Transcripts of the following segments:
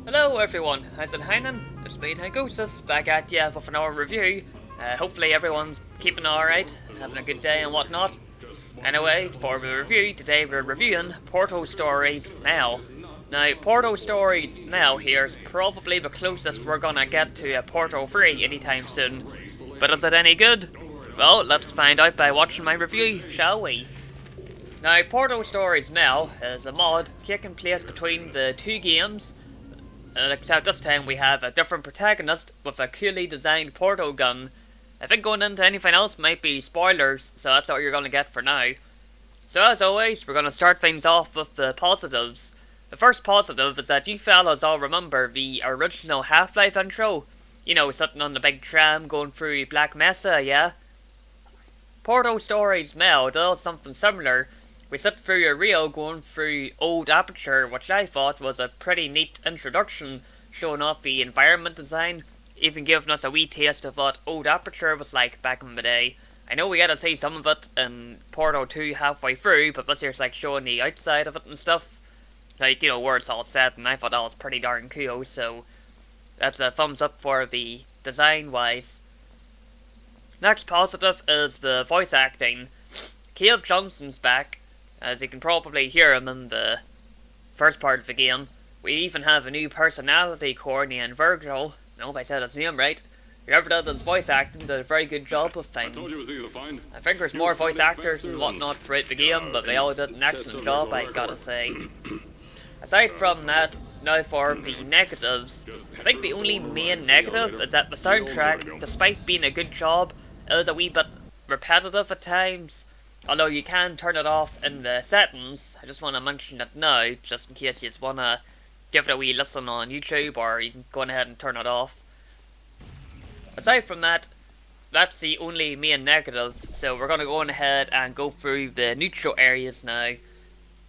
Hello everyone, how's it hanging? It's me Tangociss, back at ya with another review. Hopefully everyone's keeping alright, having a good day and whatnot. Anyway, for the review, today we're reviewing Portal Stories Now. Now, Portal Stories Now here is probably the closest we're gonna get to a Portal 3 anytime soon. But is it any good? Well, let's find out by watching my review, shall we? Now, Portal Stories Now is a mod taking place between the two games, except this time we have a different protagonist with a coolly designed portal gun. I think going into anything else might be spoilers, so that's what you're going to get for now. So as always, we're going to start things off with the positives. The first positive is that you fellas all remember the original Half-Life intro. You know, sitting on the big tram going through Black Mesa, yeah? Portal Stories Now does something similar. We sit through a reel going through Old Aperture, which I thought was a pretty neat introduction, showing off the environment design, even giving us a wee taste of what Old Aperture was like back in the day. I know we got to see some of it in Portal 2 halfway through, but this here's like showing the outside of it and stuff. Like, you know, where it's all set, and I thought that was pretty darn cool, so that's a thumbs up for the design-wise. Next positive is the voice acting. Cave Johnson's back, as you can probably hear him in the first part of the game. We even have a new personality core named Virgil. I hope I said his name right. Whoever did his voice acting did a very good job of things. I think there's more voice actors and whatnot throughout the game, but they all did an excellent job, I gotta say. Aside from that, now for the negatives. I think the only main negative is that the soundtrack, despite being a good job, is a wee bit repetitive at times. Although you can turn it off in the settings. I just want to mention it now, just in case you just want to give it a wee listen on YouTube, or you can go ahead and turn it off. Aside from that, that's the only main negative, so we're going to go on ahead and go through the neutral areas now.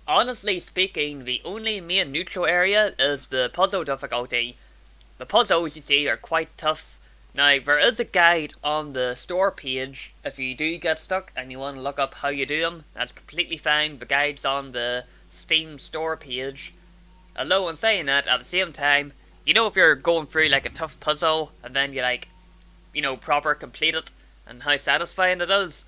Honestly speaking, the only main neutral area is the puzzle difficulty. The puzzles, you see, are quite tough. Now, there is a guide on the store page. If you do get stuck and you want to look up how you do them, that's completely fine. The guide's on the Steam store page. Although, in saying that, at the same time, you know, if you're going through like a tough puzzle and then you like, you know, proper complete it and how satisfying it is,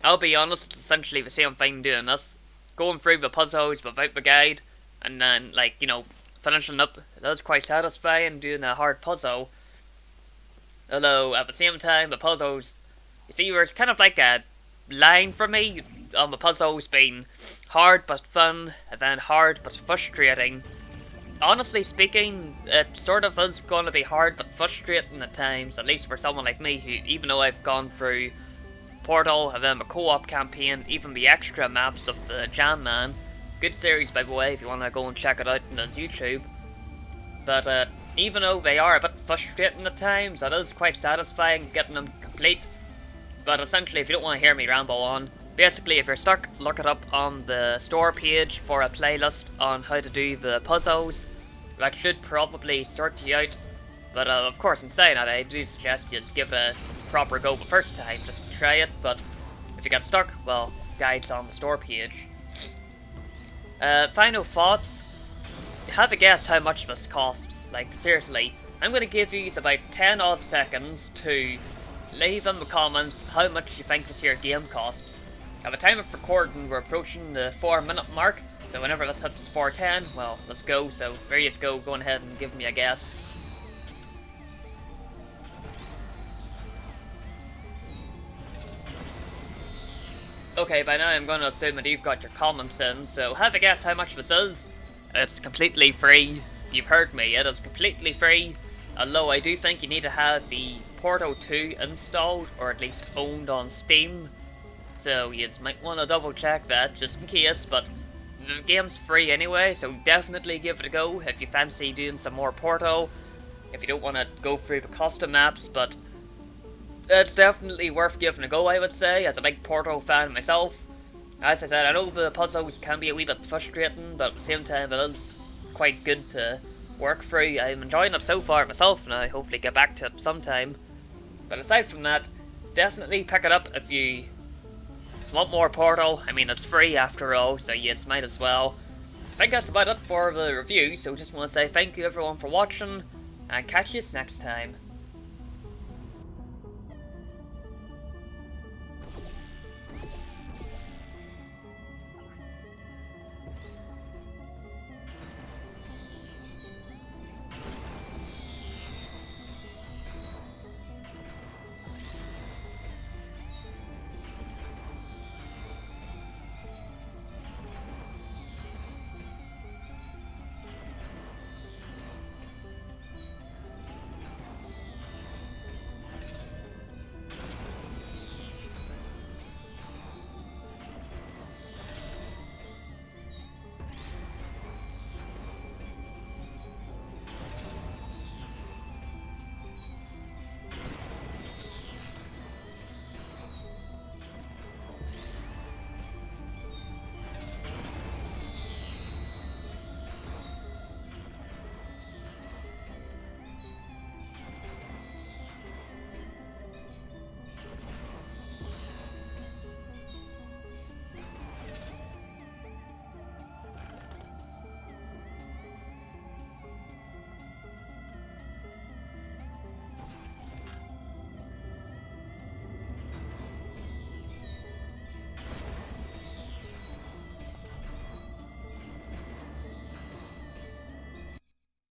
I'll be honest, it's essentially the same thing doing this. Going through the puzzles without the guide and then, like, you know, finishing up, it is quite satisfying doing a hard puzzle. Although, at the same time, the puzzles, you see, there's kind of like a line for me on the puzzles being hard but fun, and then hard but frustrating. Honestly speaking, it sort of is going to be hard but frustrating at times, at least for someone like me, who, even though I've gone through Portal, and then the co-op campaign, even the extra maps of the Jam Man. Good series, by the way, if you want to go and check it out on his YouTube. But, even though they are a bit frustrating at times, it is quite satisfying getting them complete. But essentially, if you don't want to hear me ramble on, basically if you're stuck, look it up on the store page for a playlist on how to do the puzzles. That should probably sort you out. But of course, in saying that, I do suggest you just give it a proper go the first time, just to try it. But if you get stuck, well, guides on the store page. Final thoughts. Have a guess how much this costs. Like, seriously, I'm going to give you about 10 odd seconds to leave in the comments how much you think this here game costs. At the time of recording, we're approaching the 4-minute mark, so whenever this hits 4:10, well, let's go. So there you go, go ahead and give me a guess. Okay, by now I'm going to assume that you've got your comments in, so have a guess how much this is. It's completely free. You've heard me, it is completely free, although I do think you need to have the Portal 2 installed, or at least owned on Steam, so you might want to double check that, just in case, but the game's free anyway, so definitely give it a go if you fancy doing some more Portal, if you don't want to go through the custom maps, but it's definitely worth giving a go, I would say, as a big Portal fan myself. As I said, I know the puzzles can be a wee bit frustrating, but at the same time it is quite good to work through. I'm enjoying it so far myself, and I hopefully get back to it sometime. But aside from that, definitely pick it up if you want more Portal. I mean, it's free after all, so you might as well. think that's about it for the review, so just want to say thank you everyone for watching, and catch you next time.